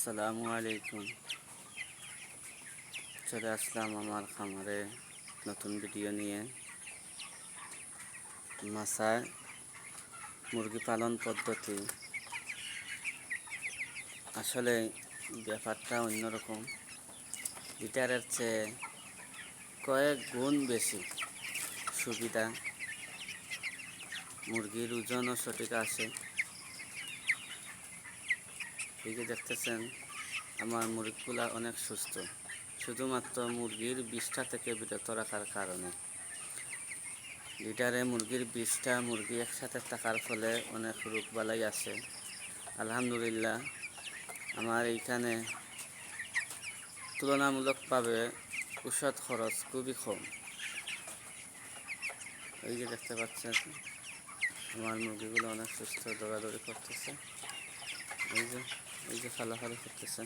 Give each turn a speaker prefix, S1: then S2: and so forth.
S1: আসসালামু আলাইকুম। চলে আসলাম আমার খামারে নতুন ভিডিও নিয়ে। মাছায় মুরগি পালন পদ্ধতি আসলে ব্যাপারটা অন্যরকম। লিটারের চেয়ে কয়েক গুণ বেশি সুবিধা, মুরগির ওজনও সঠিক আসে। এই যে দেখতেছেন আমার মুরগিগুলা অনেক সুস্থ, শুধুমাত্র মুরগির বিষটা থেকে বিরত রাখার কারণে। লিটারে মুরগির 20টা মুরগি একসাথে থাকার ফলে অনেক রোগবালাই আসে। আলহামদুলিল্লাহ আমার এইখানে তুলনামূলকভাবে ওষুধ খরচ খুবই কম। এই যে দেখতে পাচ্ছেন আমার মুরগিগুলো অনেক সুস্থ, দৌড়াদৌড়ি করতেছে। এই যে ফালাফালি করতেছে।